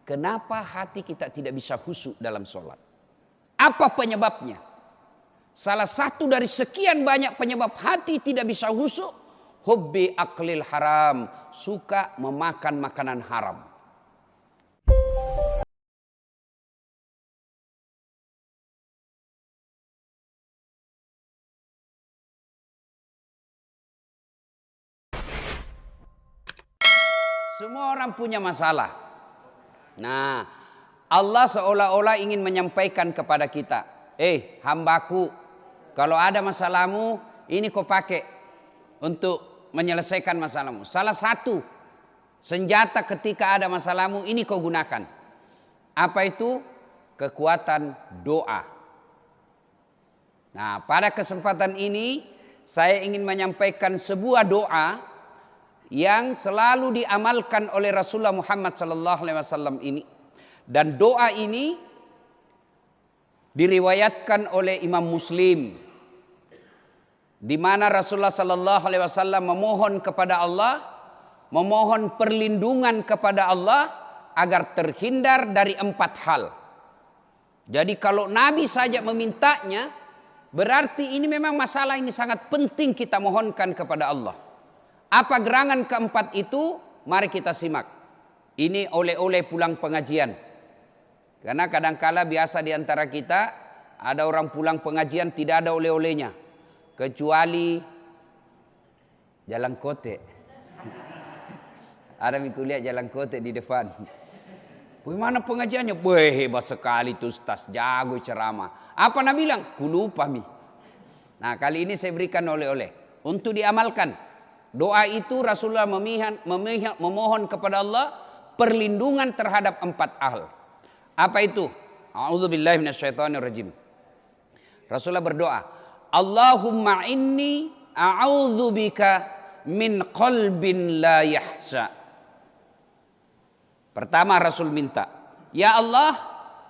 Kenapa hati kita tidak bisa khusyuk dalam sholat? Apa penyebabnya? Salah satu dari sekian banyak penyebab hati tidak bisa khusyuk, hubbi aklil haram, suka memakan makanan haram. Semua orang punya masalah. Nah, Allah seolah-olah ingin menyampaikan kepada kita, hambaku, kalau ada masalahmu, ini kau pakai untuk menyelesaikan masalahmu. Salah satu senjata ketika ada masalahmu, ini kau gunakan. Apa itu? Kekuatan doa. Nah, pada kesempatan ini, saya ingin menyampaikan sebuah doa yang selalu diamalkan oleh Rasulullah Muhammad SAW ini, dan doa ini diriwayatkan oleh Imam Muslim, di mana Rasulullah SAW memohon kepada Allah, memohon perlindungan kepada Allah agar terhindar dari 4 hal. Jadi kalau Nabi saja memintanya, berarti ini memang masalah ini sangat penting kita mohonkan kepada Allah. Apa gerangan keempat itu? Mari kita simak. Ini oleh-oleh pulang pengajian. Karena kadangkala biasa di antara kita ada orang pulang pengajian tidak ada oleh-olehnya. Kecuali jalan kote. Ada kuliah jalan kote di depan. Bagaimana pengajiannya? Hebat sekali tuh Ustaz, jago ceramah. Apa Nabi bilang? Kulupa mi. Nah, kali ini saya berikan oleh-oleh untuk diamalkan. Doa itu Rasulullah memohon kepada Allah perlindungan terhadap 4 hal. Apa itu? A'udzubillahi minasyaitonirrajim. Rasulullah berdoa, Allahumma inni a'udzubika min qalbin la yahsa. Pertama Rasul minta, ya Allah,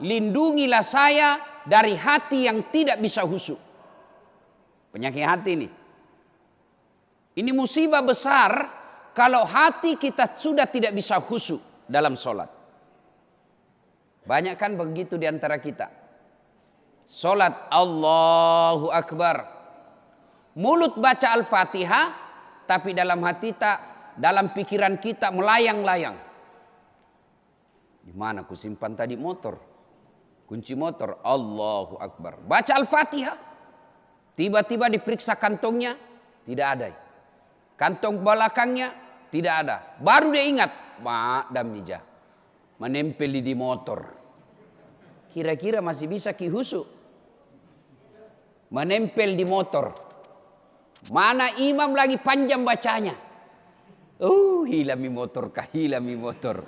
lindungilah saya dari hati yang tidak bisa khusyuk. Penyakit hati ini. Ini musibah besar kalau hati kita sudah tidak bisa khusyuk dalam sholat. Banyak kan begitu di antara kita. Sholat Allahu Akbar. Mulut baca Al-Fatihah, tapi dalam hati tak, dalam pikiran kita melayang-layang. Di mana ku simpan tadi motor? Kunci motor. Allahu Akbar. Baca Al-Fatihah. Tiba-tiba diperiksa kantongnya, tidak ada. Kantong belakangnya tidak ada. Baru dia ingat, madam nija, menempel di motor. Kira-kira masih bisa khusyuk? Menempel di motor. Mana imam lagi panjang bacanya? Hilami motor kah? Hilami motor.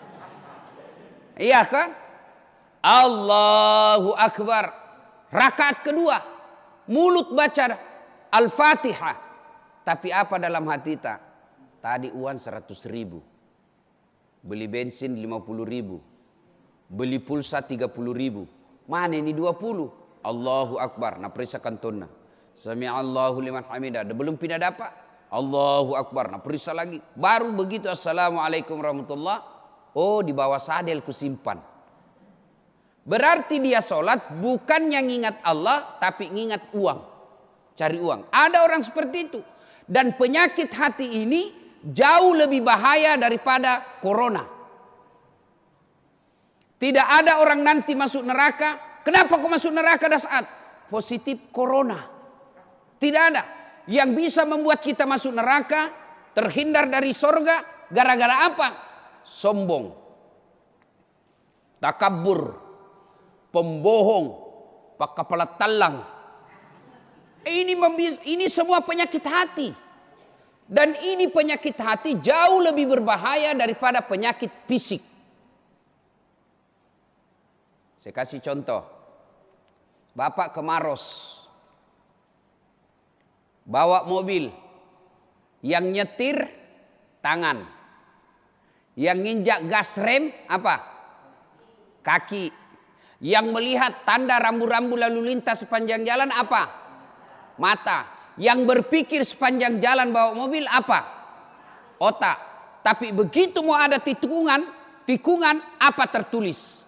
Iya kan? Allahu Akbar. Rakaat kedua, mulut baca Al-Fatihah. Tapi apa dalam hati tak? Tadi uang 100.000. Beli bensin 50.000. Beli pulsa 30.000. Mana ini 20? Allahu Akbar. Nah perisa kantonna. Sami'allahu liman hamidah. Belum pindah dapat. Allahu Akbar. Nah perisa lagi. Baru begitu Assalamualaikum warahmatullah. Oh di bawah sadel ku simpan. Berarti dia sholat bukannya ngingat Allah. Tapi ngingat uang. Cari uang. Ada orang seperti itu. Dan penyakit hati ini jauh lebih bahaya daripada corona. Tidak ada orang nanti masuk neraka. Kenapa kau masuk neraka dah saat positif corona? Tidak ada. Yang bisa membuat kita masuk neraka, terhindar dari sorga, gara-gara apa? Sombong, takabur, pembohong, kepala talang. Ini semua penyakit hati. Dan ini penyakit hati jauh lebih berbahaya daripada penyakit fisik. Saya kasih contoh. Bapak ke Maros. Bawa mobil. Yang nyetir tangan. Yang nginjak gas rem apa? Kaki. Yang melihat tanda rambu-rambu lalu lintas sepanjang jalan apa? Mata. Yang berpikir sepanjang jalan bawa mobil apa? Otak. Tapi begitu mau ada tikungan, tikungan apa tertulis?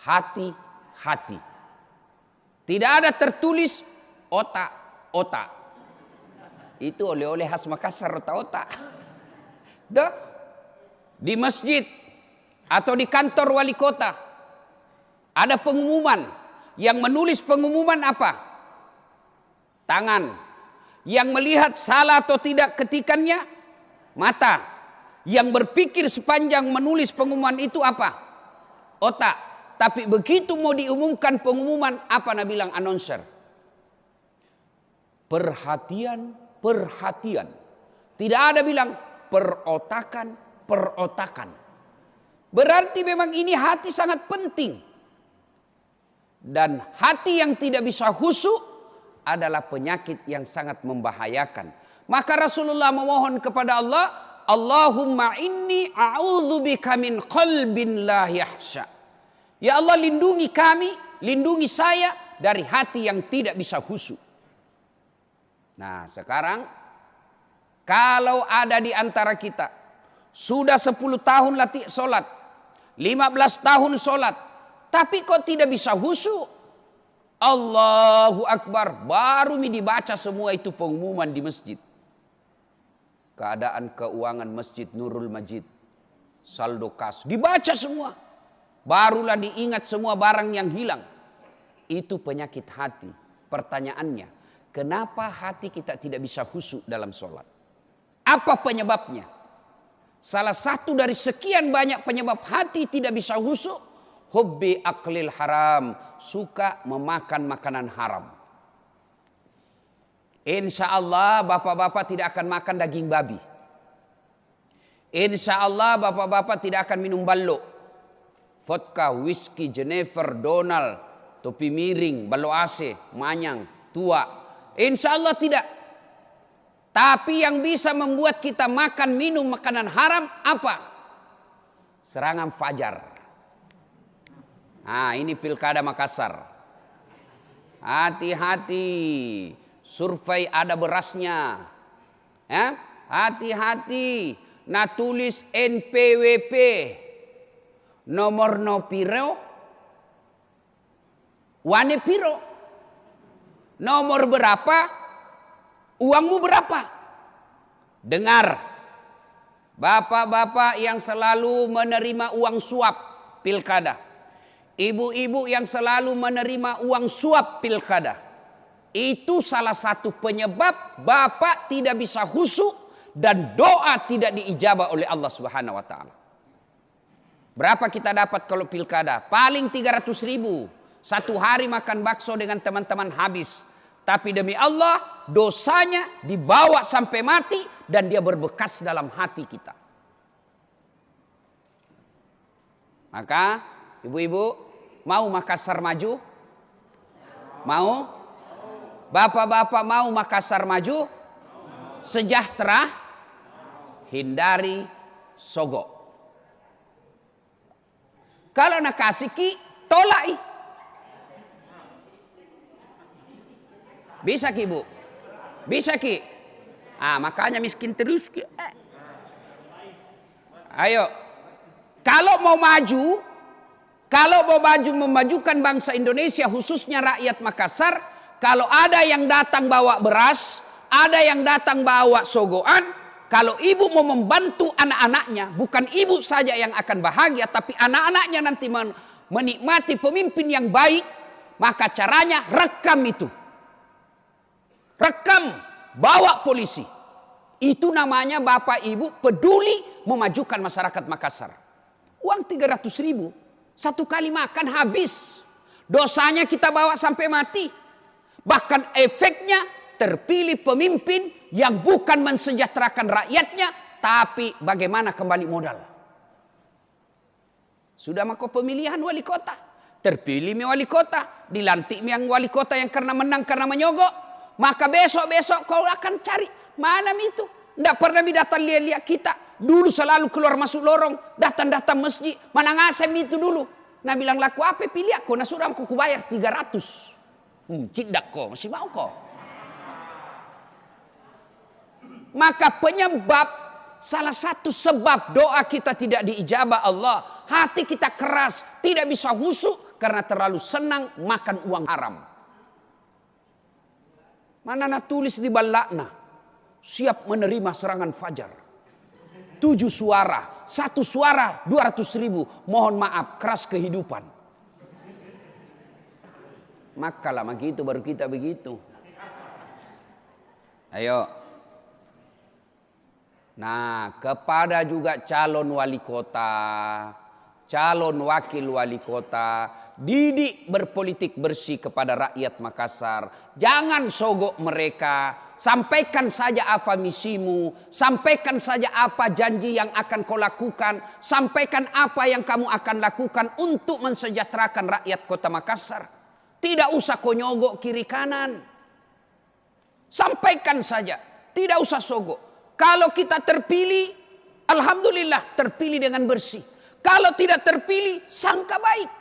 Hati-hati. Tidak ada tertulis otak-otak. Itu oleh-oleh khas Makassar, otak-otak. Di masjid atau di kantor wali kota ada pengumuman. Yang menulis pengumuman apa? Tangan. Yang melihat salah atau tidak ketikannya, mata. Yang berpikir sepanjang menulis pengumuman itu apa? Otak. Tapi begitu mau diumumkan pengumuman, apa Nabi bilang announcer? Perhatian, perhatian. Tidak ada bilang perotakan, perotakan. Berarti memang ini hati sangat penting. Dan hati yang tidak bisa khusyuk adalah penyakit yang sangat membahayakan. Maka Rasulullah memohon kepada Allah, Allahumma inni a'udzubika min qalbin la yahsya. Ya Allah, lindungi kami, lindungi saya dari hati yang tidak bisa khusyuk. Nah, sekarang kalau ada di antara kita sudah 10 tahun latih sholat, 15 tahun sholat, tapi kok tidak bisa khusyuk? Allahu Akbar, baru dibaca semua itu pengumuman di masjid. Keadaan keuangan Masjid Nurul Majid, saldo kas, dibaca semua. Barulah diingat semua barang yang hilang. Itu penyakit hati. Pertanyaannya, kenapa hati kita tidak bisa khusyuk dalam sholat? Apa penyebabnya? Salah satu dari sekian banyak penyebab hati tidak bisa khusyuk, hubbi aklil haram, suka memakan makanan haram. Insya Allah bapak-bapak tidak akan makan daging babi. Insya Allah bapak-bapak tidak akan minum ballo, vodka, whisky, Jenever, Donald, topi miring, ballo AC, manyang, tua. Insya Allah tidak. Tapi yang bisa membuat kita makan minum makanan haram apa? Serangan fajar. Nah, ini pilkada Makassar. Hati-hati. Survei ada berasnya. Ya? Hati-hati. Nah, tulis NPWP. Nomor no piro. Wane piro. Nomor berapa? Uangmu berapa? Dengar. Bapak-bapak yang selalu menerima uang suap pilkada. Ibu-ibu yang selalu menerima uang suap pilkada. Itu salah satu penyebab bapak tidak bisa khusyuk dan doa tidak diijabah oleh Allah Subhanahu wa taala. Berapa kita dapat kalau pilkada? Paling 300.000. Satu hari makan bakso dengan teman-teman habis. Tapi demi Allah dosanya dibawa sampai mati dan dia berbekas dalam hati kita. Maka ibu-ibu mau Makassar maju? Mau? Bapak-bapak mau Makassar maju? Sejahtera? Hindari sogok. Kalau nak kasih ki, tolak. Bisa ki bu? Bisa ki? Makanya miskin terus ki. Ayo. Kalau mau maju memajukan bangsa Indonesia khususnya rakyat Makassar, kalau ada yang datang bawa beras, ada yang datang bawa sogoan, kalau ibu mau membantu anak-anaknya, bukan ibu saja yang akan bahagia, tapi anak-anaknya nanti menikmati pemimpin yang baik, maka caranya rekam itu. Rekam, bawa polisi. Itu namanya bapak ibu peduli memajukan masyarakat Makassar. Uang 300.000, satu kali makan habis. Dosanya kita bawa sampai mati. Bahkan efeknya terpilih pemimpin yang bukan mensejahterakan rakyatnya, tapi bagaimana kembali modal. Sudah maka pemilihan wali kota. Terpilih wali kota, dilantik yang wali kota yang karena menang karena menyogok. Maka besok-besok kau akan cari mana itu. Tidak pernah datang lihat kita. Dulu selalu keluar masuk lorong. Datang-datang masjid. Mana ngasem itu dulu. Nah bilang laku apa pilih aku. Nah sudah aku bayar 300. Cidak kok. Masih mau kok. Maka penyebab. Salah satu sebab doa kita tidak diijabah Allah. hati kita keras, tidak bisa khusyuk karena terlalu senang makan uang haram. Mana nak tulis di balakna, siap menerima serangan fajar. 7 suara, 1 suara 200.000. Mohon maaf, keras kehidupan. Maka lama gitu baru kita begitu. Ayo. Nah, kepada juga calon wali kota, calon wakil wali kota, didik berpolitik bersih kepada rakyat Makassar. Jangan sogok mereka, sampaikan saja apa misimu, sampaikan saja apa janji yang akan kau lakukan, sampaikan apa yang kamu akan lakukan untuk mensejahterakan rakyat kota Makassar. Tidak usah kau nyogok kiri kanan. Sampaikan saja, tidak usah sogok. Kalau kita terpilih, alhamdulillah terpilih dengan bersih. Kalau tidak terpilih, sangka baik.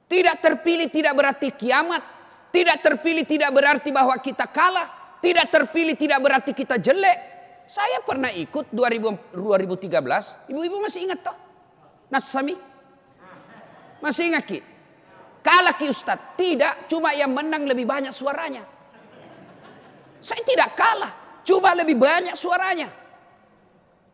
Tidak terpilih tidak berarti kiamat. Tidak terpilih tidak berarti bahwa kita kalah. Tidak terpilih tidak berarti kita jelek. Saya pernah ikut 2013. Ibu-ibu masih ingat toh? Nas Sami? Masih ingat Ki? Kalah Ki Ustadz. Tidak, cuma yang menang lebih banyak suaranya. Saya tidak kalah, cuma lebih banyak suaranya.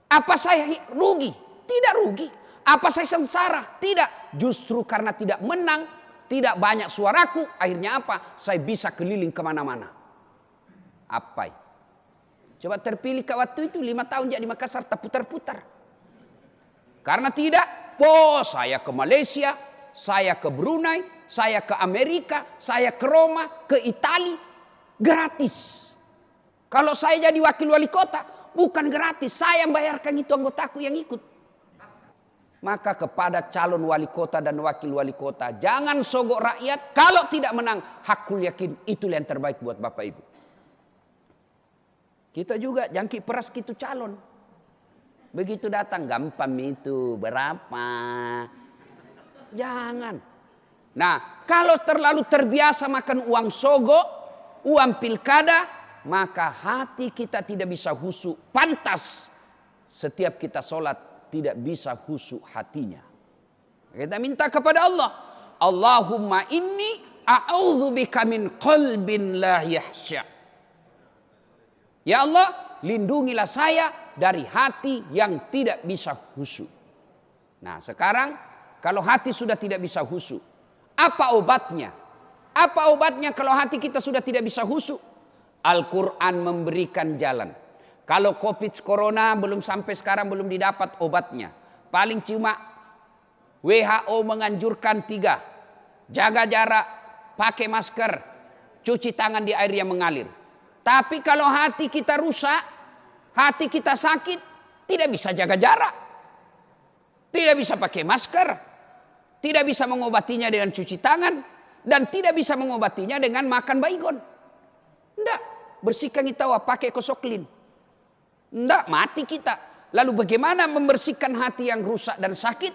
Apa saya rugi? Tidak rugi. Apa saya sengsara? Tidak. Justru karena tidak menang, tidak banyak suaraku, akhirnya apa? Saya bisa keliling kemana-mana. Apa? Coba terpilih ke waktu itu 5 tahun jadi Makassar tak putar-putar. Karena tidak, saya ke Malaysia, saya ke Brunei, saya ke Amerika, saya ke Roma, ke Italia, gratis. Kalau saya jadi wakil wali kota, bukan gratis, saya yang bayarkan itu anggotaku yang ikut. Maka kepada calon wali kota dan wakil wali kota, jangan sogok rakyat. Kalau tidak menang, hakul yakin itulah yang terbaik buat Bapak Ibu. Kita juga jangkit peras gitu calon. Begitu datang, gampang itu, berapa? Jangan. Nah, kalau terlalu terbiasa makan uang sogok, uang pilkada, maka hati kita tidak bisa khusyuk. Pantas setiap kita sholat tidak bisa khusyuk hatinya. Kita minta kepada Allah, Allahumma inni a'udzubika min qalbin la yahsya. Ya Allah, lindungilah saya dari hati yang tidak bisa khusyuk. Nah, sekarang kalau hati sudah tidak bisa khusyuk, apa obatnya? Apa obatnya kalau hati kita sudah tidak bisa khusyuk? Al-Quran memberikan jalan. Kalau COVID Corona belum sampai sekarang belum didapat obatnya. Paling cuma WHO menganjurkan 3. Jaga jarak, pakai masker, cuci tangan di air yang mengalir. Tapi kalau hati kita rusak, hati kita sakit, tidak bisa jaga jarak. Tidak bisa pakai masker. Tidak bisa mengobatinya dengan cuci tangan. Dan tidak bisa mengobatinya dengan makan baygon. Tidak. Bersihkan kita pakai kosoklin. Tidak, mati kita. Lalu bagaimana membersihkan hati yang rusak dan sakit?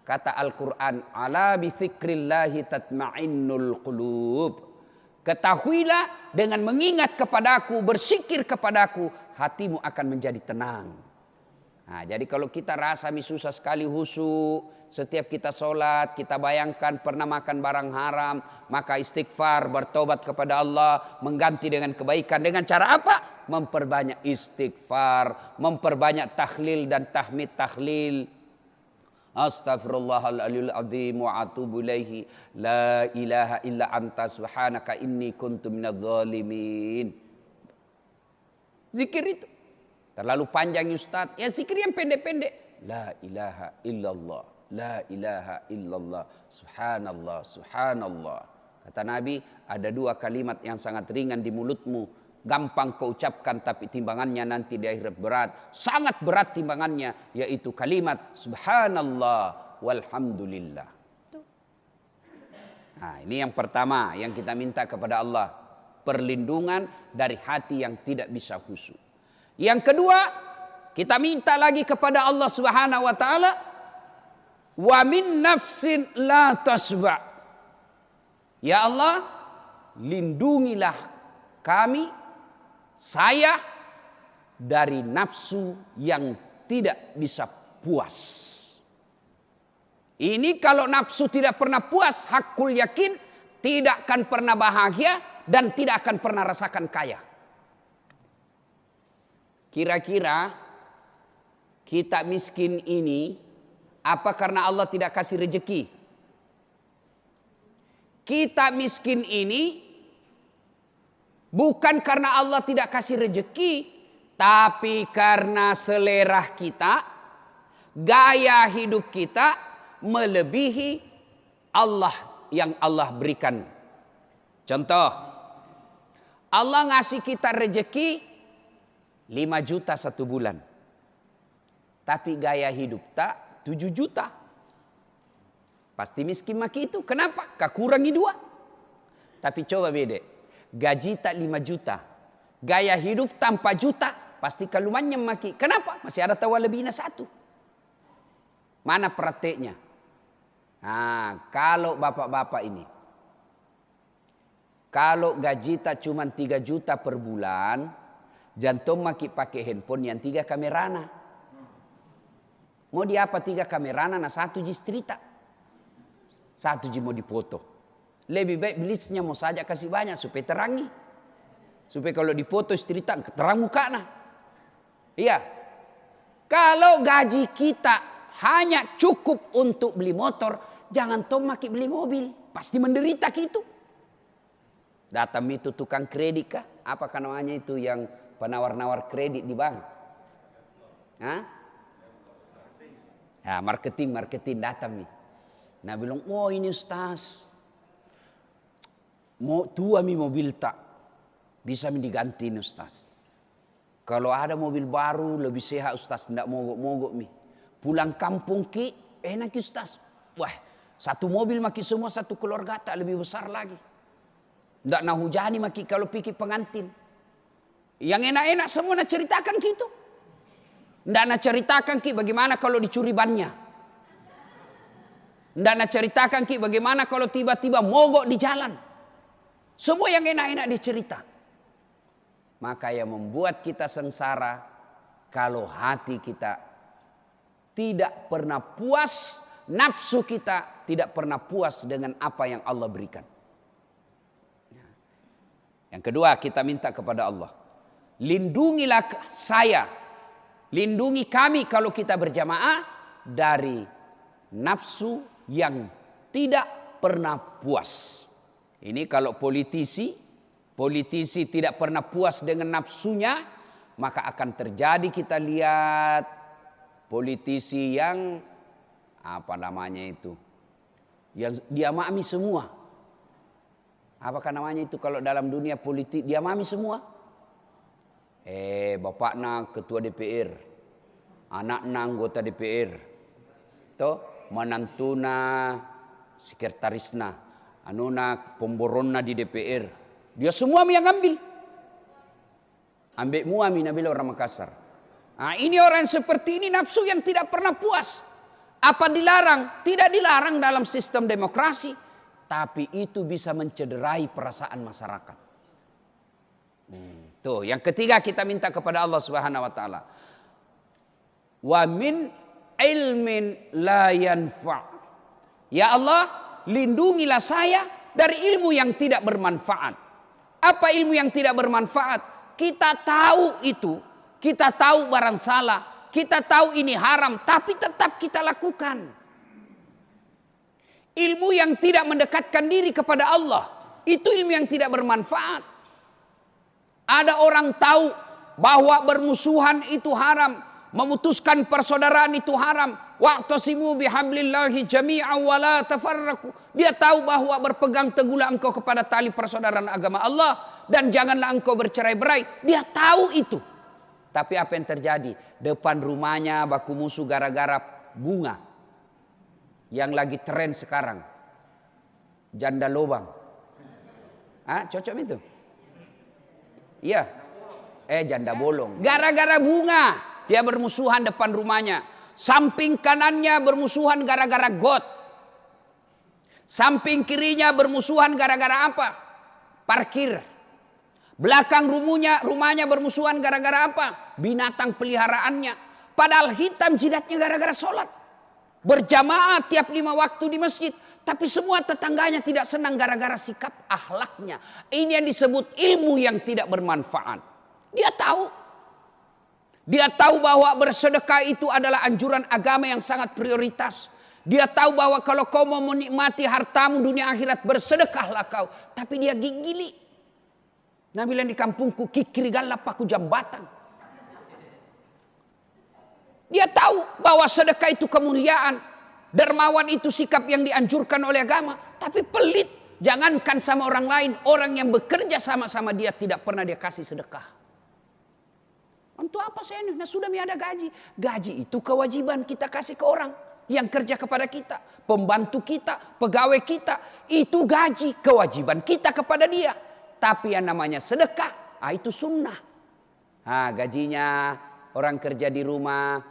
Kata Al-Quran, ala bi dzikrillahi tatma'innul qulub. Ketahuilah dengan mengingat kepadaku, berzikir kepadaku, hatimu akan menjadi tenang. Nah, jadi kalau kita rasa susah sekali khusyuk, setiap kita sholat, kita bayangkan pernah makan barang haram, maka istighfar, bertobat kepada Allah, mengganti dengan kebaikan. Dengan cara apa? Memperbanyak istighfar, memperbanyak tahlil dan tahmid tahlil. Astaghfirullahaladzim azim wa atubu ilaihi. La ilaha illa anta subhanaka inni kuntu minadz zalimin. Zikir itu. Terlalu panjang Ustaz. Ya zikir yang pendek-pendek. La ilaha illallah. La ilaha illallah. Subhanallah. Subhanallah. Kata Nabi, ada 2 kalimat yang sangat ringan di mulutmu. Gampang kau ucapkan tapi timbangannya nanti di akhirat berat. Sangat berat timbangannya. Yaitu kalimat Subhanallah walhamdulillah. Nah, ini yang pertama yang kita minta kepada Allah. Perlindungan dari hati yang tidak bisa khusyuk. Yang kedua, kita minta lagi kepada Allah Subhanahu wa taala, wa min nafsin la tasba. Ya Allah, lindungilah kami, saya dari nafsu yang tidak bisa puas. Ini kalau nafsu tidak pernah puas, hakul yakin tidak akan pernah bahagia dan tidak akan pernah rasakan kaya. Kira-kira kita miskin ini apa karena Allah tidak kasih rezeki? Kita miskin ini bukan karena Allah tidak kasih rezeki, tapi karena selera kita, gaya hidup kita melebihi Allah yang Allah berikan. Contoh, Allah ngasih kita rezeki 5 juta 1 bulan. Tapi gaya hidup tak 7 juta. Pasti miskin maki itu. Kenapa? Kurangi 2. Tapi coba beda. Gaji tak 5 juta. Gaya hidup tanpa juta. Pasti kalumannya maki. Kenapa? Masih ada tawa lebihnya 1. Mana prakteknya? Nah, kalau bapak-bapak ini. Kalau gaji tak cuma 3 juta per bulan. Jantung maki pakai handphone yang 3 kamerana. Mau di apa 3 kamerana? Nah 1 jistrita. 1 ji mau dipoto. Lebih baik blitznya mau saja kasih banyak supaya terangi. Supaya kalau dipoto istrita terang mukanya. Iya. Kalau gaji kita hanya cukup untuk beli motor, jangan maki beli mobil. Pasti menderita gitu. Datang itu tukang kredit kah? Apa namanya itu yang penawar-nawar kredit di bank? Hah? Ya, marketing datang nih. Nah bilang, oh ini Ustaz. Mau tua mi mobil tak. Bisa mi diganti nih Ustaz. Kalau ada mobil baru lebih sehat Ustaz. Tidak mogok-mogok mi. Pulang kampung ki, enak Ustaz. Wah, 1 mobil maki semua 1 keluarga tak lebih besar lagi. Tidak nak hujani maki kalau pikir pengantin. Yang enak-enak semua nak ceritakan gitu. Tidak nak ceritakan ki bagaimana kalau dicuri bannya. Tidak nak ceritakan ki bagaimana kalau tiba-tiba mogok di jalan. Semua yang enak-enak dicerita. Maka yang membuat kita sengsara kalau hati kita tidak pernah puas, nafsu kita tidak pernah puas dengan apa yang Allah berikan. Yang kedua kita minta kepada Allah. Lindungilah saya, lindungi kami kalau kita berjamaah dari nafsu yang tidak pernah puas. Ini kalau politisi tidak pernah puas dengan nafsunya, maka akan terjadi kita lihat politisi yang apa namanya itu, yang diamami semua. Apakah namanya itu kalau dalam dunia politik diamami semua? Bapakna ketua DPR, anakna anggota DPR, toh manantuna sekretarisna, anuna pemboronna di DPR. Dia semua yang ambil. Ambek mua minabila orang Makassar. Nah, ini orang seperti ini nafsu yang tidak pernah puas. Apa dilarang? Tidak dilarang dalam sistem demokrasi. Tapi itu bisa mencederai perasaan masyarakat. Tuh, yang ketiga kita minta kepada Allah Subhanahu wa taala. Wa min ilmin la yanfa'. Ya Allah, lindungilah saya dari ilmu yang tidak bermanfaat. Apa ilmu yang tidak bermanfaat? Kita tahu itu. Kita tahu barang salah, kita tahu ini haram, tapi tetap kita lakukan. Ilmu yang tidak mendekatkan diri kepada Allah, itu ilmu yang tidak bermanfaat. Ada orang tahu bahwa bermusuhan itu haram, memutuskan persaudaraan itu haram. Wa'tasimu bihablillahi jami'an wa la tafarraqu. Dia tahu bahwa berpegang teguhlah engkau kepada tali persaudaraan agama Allah dan janganlah engkau bercerai-berai. Dia tahu itu. Tapi apa yang terjadi? Depan rumahnya baku musuh gara-gara bunga. Yang lagi tren sekarang. Janda lobang. Cocok itu? Iya. Janda bolong. Gara-gara bunga. Dia bermusuhan depan rumahnya. Samping kanannya bermusuhan gara-gara got. Samping kirinya bermusuhan gara-gara apa? Parkir. Belakang rumahnya bermusuhan gara-gara apa? Binatang peliharaannya. Padahal hitam jidatnya gara-gara sholat. Berjamaah tiap 5 waktu di masjid. Tapi semua tetangganya tidak senang gara-gara sikap akhlaknya. Ini yang disebut ilmu yang tidak bermanfaat. Dia tahu. Dia tahu bahwa bersedekah itu adalah anjuran agama yang sangat prioritas. Dia tahu bahwa kalau kau mau menikmati hartamu dunia akhirat, bersedekahlah kau. Tapi dia gigili. Nah bilang di kampungku, kikiri galap aku jambatan. Dia tahu bahwa sedekah itu kemuliaan. Dermawan itu sikap yang dianjurkan oleh agama. Tapi pelit. Jangankan sama orang lain. Orang yang bekerja sama-sama dia tidak pernah dia kasih sedekah. Untuk apa saya ini? Nah sudah ada gaji. Gaji itu kewajiban kita kasih ke orang. Yang kerja kepada kita. Pembantu kita. Pegawai kita. Itu gaji. Kewajiban kita kepada dia. Tapi yang namanya sedekah. Itu sunnah. Gajinya orang kerja di rumah.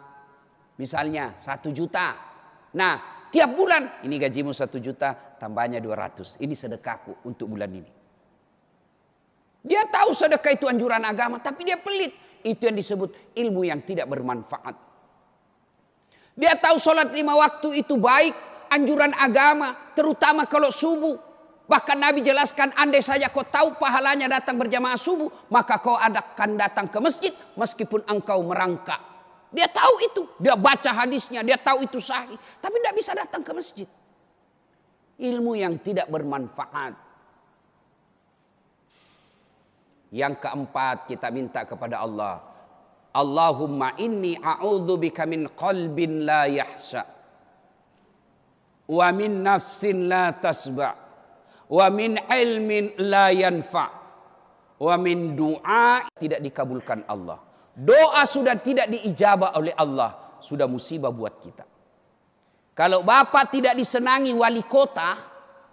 Misalnya 1 juta. Nah, tiap bulan ini gajimu 1 juta, tambahnya 200. Ini sedekahku untuk bulan ini. Dia tahu sedekah itu anjuran agama, tapi dia pelit. Itu yang disebut ilmu yang tidak bermanfaat. Dia tahu sholat 5 waktu itu baik, anjuran agama, terutama kalau subuh. Bahkan Nabi jelaskan, andai saja kau tahu pahalanya datang berjamaah subuh, maka kau akan datang ke masjid meskipun engkau merangkak. Dia tahu itu, dia baca hadisnya, dia tahu itu sahih. Tapi tidak bisa datang ke masjid. Ilmu yang tidak bermanfaat. Yang keempat kita minta kepada Allah. Allahumma inni a'udzubika min qalbin la yahsha. Wa min nafsin la tasba. Wa min ilmin la yanfa. Wa min du'a tidak dikabulkan Allah. Doa sudah tidak diijabah oleh Allah. Sudah musibah buat kita. Kalau bapak tidak disenangi wali kota,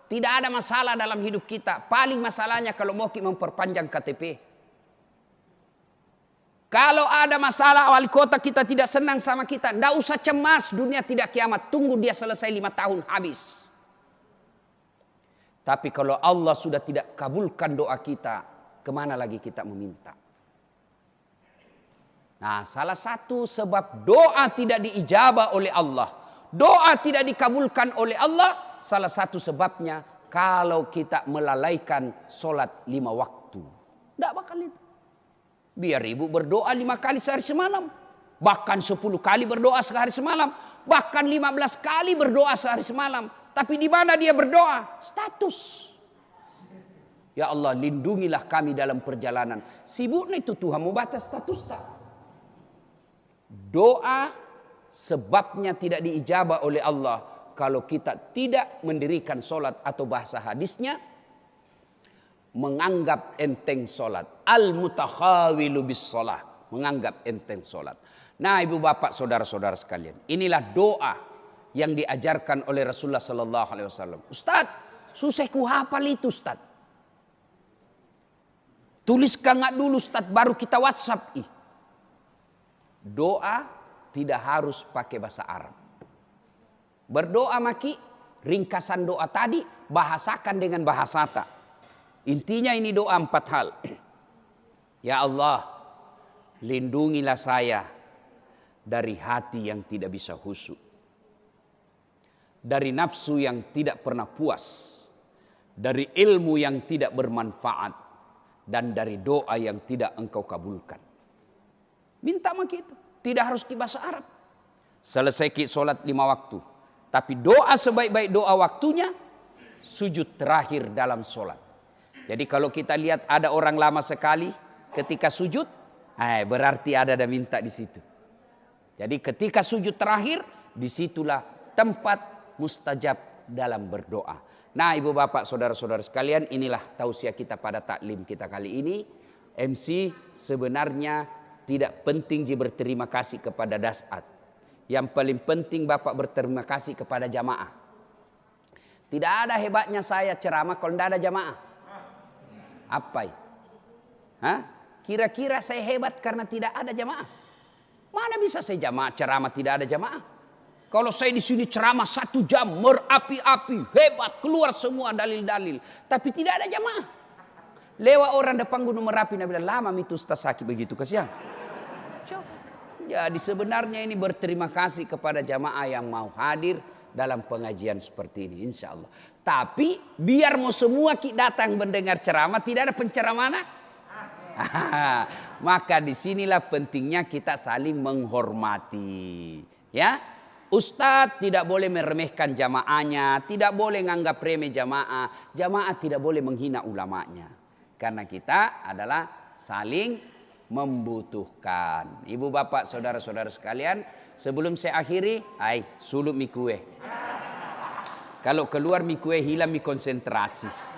tidak ada masalah dalam hidup kita. Paling masalahnya kalau mau memperpanjang KTP. Kalau ada masalah wali kota kita tidak senang sama kita, tidak usah cemas, dunia tidak kiamat. Tunggu dia selesai 5 tahun habis. Tapi kalau Allah sudah tidak kabulkan doa kita, kemana lagi kita meminta? Nah, salah satu sebab doa tidak diijabah oleh Allah, doa tidak dikabulkan oleh Allah, salah satu sebabnya kalau kita melalaikan sholat 5 waktu. Tidak bakal itu. Biar ibu berdoa 5 kali sehari semalam, bahkan 10 kali berdoa sehari semalam, bahkan 15 kali berdoa sehari semalam. Tapi di mana dia berdoa? Status. Ya Allah, lindungilah kami dalam perjalanan. Sibuknya itu Tuhan mau baca status tak? Doa sebabnya tidak diijabah oleh Allah kalau kita tidak mendirikan solat, atau bahasa hadisnya menganggap enteng solat. Al-mutakhawilu bis solat, menganggap enteng solat. Nah ibu bapak saudara-saudara sekalian, inilah doa yang diajarkan oleh Rasulullah Sallallahu Alaihi Wasallam. Ustaz, susah ku hafal itu Ustaz. Tuliskan nggak dulu Ustaz, baru kita WhatsApp. Doa tidak harus pakai bahasa Arab. Berdoa maki, ringkasan doa tadi bahasakan dengan bahasa tak. Intinya ini doa 4 hal. Ya Allah, lindungilah saya dari hati yang tidak bisa khusyuk, dari nafsu yang tidak pernah puas, dari ilmu yang tidak bermanfaat, dan dari doa yang tidak engkau kabulkan. Minta sama kita. Tidak harus di bahasa Arab. Selesai kita sholat 5 waktu. Tapi doa sebaik-baik doa waktunya, sujud terakhir dalam sholat. Jadi kalau kita lihat ada orang lama sekali ketika sujud, berarti ada minta di situ. Jadi ketika sujud terakhir, disitulah tempat mustajab dalam berdoa. Nah ibu bapak saudara-saudara sekalian, inilah tausiah kita pada taklim kita kali ini. MC sebenarnya tidak penting berterima kasih kepada dasat. Yang paling penting bapak berterima kasih kepada jamaah. Tidak ada hebatnya saya ceramah kalau tidak ada jamaah. Apa? Kira-kira saya hebat karena tidak ada jamaah? Mana bisa saya ceramah tidak ada jamaah? Kalau saya di sini ceramah 1 jam merapi-api, hebat, keluar semua dalil-dalil, tapi tidak ada jamaah. Lewat orang depan Gunung Merapi, Nabi bilang, lama itu Ustaz sakit begitu, kasihan. Jadi sebenarnya ini berterima kasih kepada jamaah yang mau hadir dalam pengajian seperti ini, insya Allah. Tapi biar mau semua datang mendengar ceramah, tidak ada penceramah. Maka disinilah pentingnya kita saling menghormati. Ya, Ustadz tidak boleh meremehkan jamaahnya, tidak boleh nganggap remeh jamaah. Jamaah tidak boleh menghina ulamanya. Karena kita adalah saling membutuhkan. Ibu bapak saudara-saudara sekalian, sebelum saya akhiri, sulup mie kue. Kalau keluar mie kue hilang mie konsentrasi.